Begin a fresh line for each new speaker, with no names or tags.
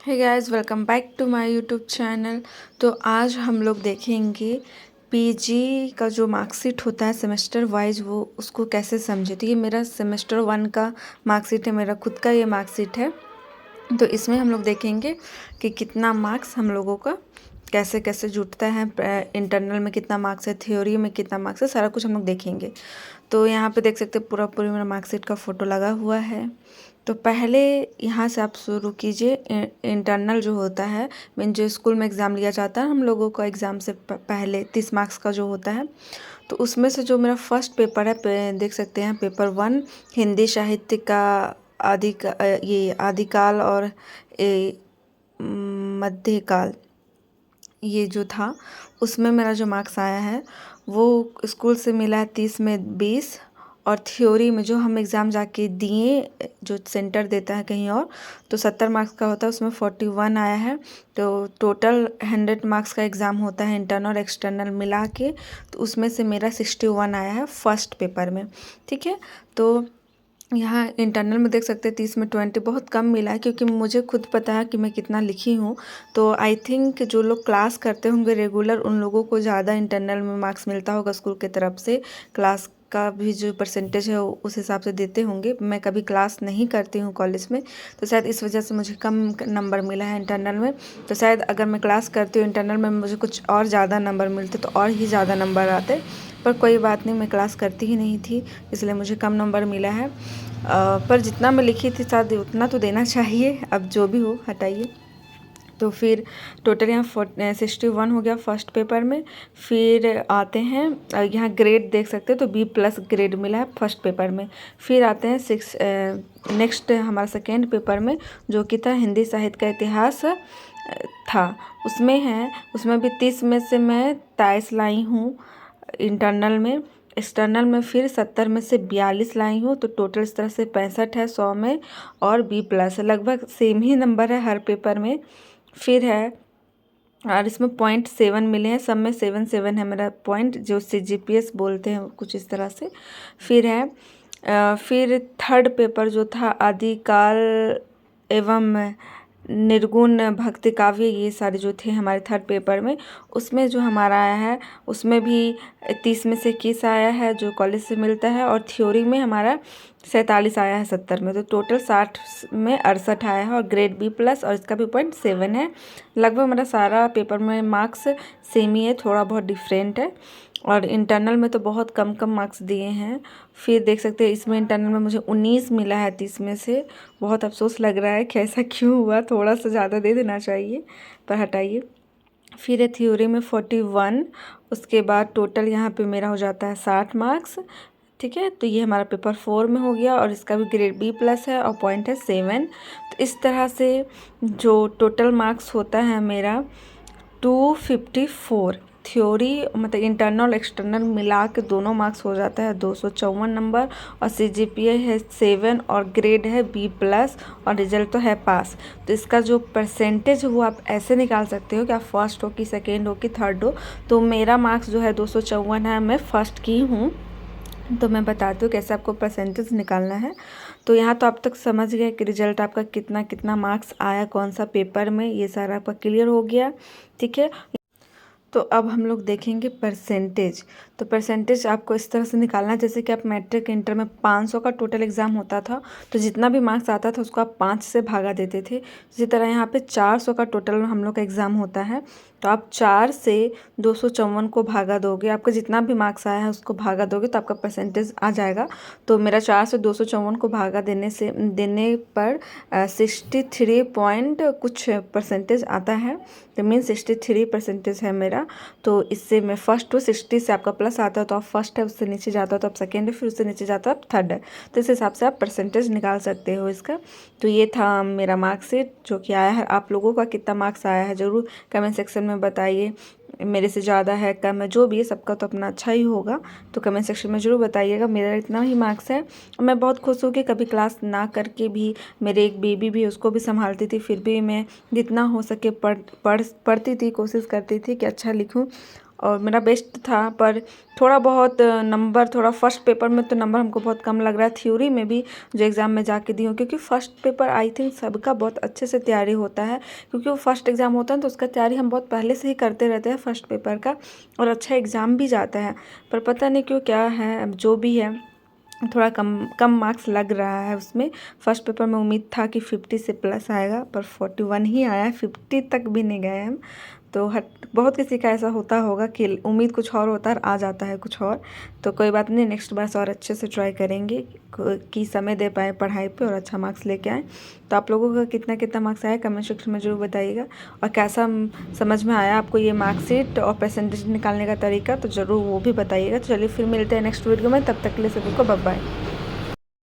Hey guys, welcome back to my YouTube channel. तो आज हम लोग देखेंगे पीजी का जो मार्कशीट होता है सेमेस्टर वाइज, वो उसको कैसे समझे। तो ये मेरा सेमेस्टर 1 का मार्कशीट है, मेरा खुद का ये मार्कशीट है। तो इसमें हम लोग देखेंगे कि कितना मार्क्स हम लोगों का कैसे कैसे जुटता है, इंटरनल में कितना मार्क्स है, थ्योरी में कितना मार्क्स है, सारा कुछ हम लोग देखेंगे। तो यहाँ पे देख सकते हैं पूरी मेरा मार्कशीट का फ़ोटो लगा हुआ है। तो पहले यहाँ से आप शुरू कीजिए। इंटरनल जो होता है, मीन जो स्कूल में एग्ज़ाम लिया जाता है हम लोगों का, एग्ज़ाम से पहले 30 मार्क्स का जो होता है। तो उसमें से जो मेरा फर्स्ट पेपर है, देख सकते हैं पेपर 1 हिंदी साहित्य का ये आदिकाल और मध्यकाल, ये जो था उसमें मेरा जो मार्क्स आया है वो स्कूल से मिला है 30 में 20। और थ्योरी में जो हम एग्ज़ाम जाके दिए, जो सेंटर देता है कहीं और, तो 70 मार्क्स का होता है, उसमें 41 आया है। तो टोटल 100 मार्क्स का एग्ज़ाम होता है इंटरनल और एक्सटर्नल मिला के, तो उसमें से मेरा 61 आया है फर्स्ट पेपर में। ठीक है, तो यहाँ इंटरनल में देख सकते हैं 30 में 20 बहुत कम मिला है, क्योंकि मुझे खुद पता है कि मैं कितना लिखी हूँ। तो आई थिंक जो लोग क्लास करते होंगे रेगुलर, उन लोगों को ज़्यादा इंटरनल में मार्क्स मिलता होगा स्कूल की तरफ से। क्लास का भी जो परसेंटेज है उस हिसाब से देते होंगे। मैं कभी क्लास नहीं करती हूँ कॉलेज में, तो शायद इस वजह से मुझे कम नंबर मिला है इंटरनल में। तो शायद अगर मैं क्लास करती हूँ इंटरनल में, मुझे कुछ और ज़्यादा नंबर मिलते तो और ही ज़्यादा नंबर आते। पर कोई बात नहीं, मैं क्लास करती ही नहीं थी, इसलिए मुझे कम नंबर मिला है। पर जितना मैं लिखी थी शायद उतना तो देना चाहिए, अब जो भी हो हटाइए। तो फिर टोटल यहाँ 61 हो गया फर्स्ट पेपर में। फिर आते हैं यहाँ ग्रेड देख सकते हैं, तो B+ ग्रेड मिला है फर्स्ट पेपर में। फिर आते हैं नेक्स्ट हमारा सेकेंड पेपर में, जो कि था हिंदी साहित्य का इतिहास था। उसमें भी 30 में से मैं 23 लाई हूँ इंटरनल में। एक्सटर्नल में फिर 70 में से 42 लाई हूँ, तो टोटल इस तरह से 65 है 100 में। और B+ लगभग सेम ही नंबर है हर पेपर में। फिर है, और इसमें 0.7 मिले हैं, सब में 7 है मेरा पॉइंट, जो CGPS बोलते हैं कुछ इस तरह से। फिर है फिर थर्ड पेपर जो था आदिकाल एवं निर्गुण भक्ति काव्य, ये सारे जो थे हमारे थर्ड पेपर में, उसमें जो हमारा आया है उसमें भी 30 में से 21 आया है जो कॉलेज से मिलता है। और थ्योरी में हमारा 47 आया है 70 में, तो टोटल 60 में 68 आया है। और ग्रेड B+ और इसका भी 0.7 है। लगभग मेरा सारा पेपर में मार्क्स सेम ही है, थोड़ा बहुत डिफरेंट है। और इंटरनल में तो बहुत कम कम मार्क्स दिए हैं। फिर देख सकते हैं इसमें इंटरनल में मुझे 19 मिला है 30 में से। बहुत अफसोस लग रहा है कि ऐसा क्यों हुआ, थोड़ा सा ज़्यादा दे देना चाहिए, पर हटाइए। फिर है थ्योरी में 41। उसके बाद टोटल यहाँ पे मेरा हो जाता है 60 मार्क्स। ठीक है, तो ये हमारा पेपर 4 में हो गया, और इसका भी ग्रेड B+ है और पॉइंट है 7। तो इस तरह से जो टोटल मार्क्स होता है मेरा 254। थ्योरी मतलब इंटरनल एक्सटर्नल मिला के दोनों मार्क्स हो जाता है 254 नंबर। और CGPA है 7 और ग्रेड है B+ और रिजल्ट तो है पास। तो इसका जो परसेंटेज है वो आप ऐसे निकाल सकते हो कि आप फर्स्ट हो कि सेकेंड हो कि थर्ड हो। तो मेरा मार्क्स जो है 254 है, मैं फर्स्ट की हूँ। तो मैं बताती हूँ कैसे आपको परसेंटेज निकालना है। तो यहाँ तो आप तक समझ गए कि रिजल्ट आपका कितना कितना मार्क्स आया कौन सा पेपर में, ये सारा आपका क्लियर हो गया। ठीक है, तो अब हम लोग देखेंगे परसेंटेज। तो परसेंटेज आपको इस तरह से निकालना है, जैसे कि आप मैट्रिक इंटर में 500 का टोटल एग्ज़ाम होता था, तो जितना भी मार्क्स आता था उसको आप 5 से भागा देते थे। इसी तरह यहाँ पे 400 का टोटल हम लोग का एग्ज़ाम होता है, तो आप 4 से 254 को भागा दोगे, आपका जितना भी मार्क्स आया है उसको भागा दोगे तो आपका परसेंटेज आ जाएगा। तो मेरा 4 से 254 को भागा देने पर 63 पॉइंट कुछ परसेंटेज आता है। तो मीन 63 परसेंटेज है मेरा। तो इससे मैं फर्स्ट हूँ, 60 से आपका प्लस आता है तो आप फर्स्ट है, उससे नीचे जाता है तो आप सेकेंड है, फिर उससे नीचे जाता है आप थर्ड है। तो इस हिसाब से आप परसेंटेज निकाल सकते हो इसका। तो ये था मेरा मार्कशीट जो कि आया है। आप लोगों का कितना मार्क्स आया है ज़रूर कमेंट सेक्शन में बताइए। मेरे से ज़्यादा है कम है जो भी है, सबका तो अपना अच्छा ही होगा, तो कमेंट सेक्शन में ज़रूर बताइएगा। मेरा इतना ही मार्क्स है। मैं बहुत खुश हूँ कि कभी क्लास ना करके भी, मेरे एक बेबी भी उसको भी संभालती थी, फिर भी मैं जितना हो सके पढ़ती थी, कोशिश करती थी कि अच्छा लिखूँ। और मेरा बेस्ट था, पर थोड़ा बहुत नंबर, थोड़ा फर्स्ट पेपर में तो नंबर हमको बहुत कम लग रहा है। थ्योरी में भी जो एग्ज़ाम में जाके दी हूँ, क्योंकि फ़र्स्ट पेपर आई थिंक सबका बहुत अच्छे से तैयारी होता है, क्योंकि वो फर्स्ट एग्ज़ाम होता है तो उसका तैयारी हम बहुत पहले से ही करते रहते हैं फर्स्ट पेपर का, और अच्छा एग्ज़ाम भी जाता है। पर पता नहीं क्यों क्या है, अब जो भी है थोड़ा कम कम मार्क्स लग रहा है उसमें। फर्स्ट पेपर में उम्मीद था कि 50 से प्लस आएगा, पर 41 ही आया है, 50 तक भी नहीं गए हम। तो बहुत किसी का ऐसा होता होगा कि उम्मीद कुछ और होता है और आ जाता है कुछ और। तो कोई बात नहीं, नेक्स्ट बार से और अच्छे से ट्राई करेंगे कि समय दे पाए पढ़ाई पे और अच्छा मार्क्स लेके आएँ। तो आप लोगों का कितना कितना मार्क्स आया कमेंट सेक्शन में ज़रूर बताइएगा, और कैसा समझ में आया आपको ये मार्कशीट और परसेंटेज निकालने का तरीका, तो ज़रूर वो भी बताइएगा। तो चलिए फिर मिलते हैं नेक्स्ट वीडियो में, तब तक के लिए सभी को बाय बाय।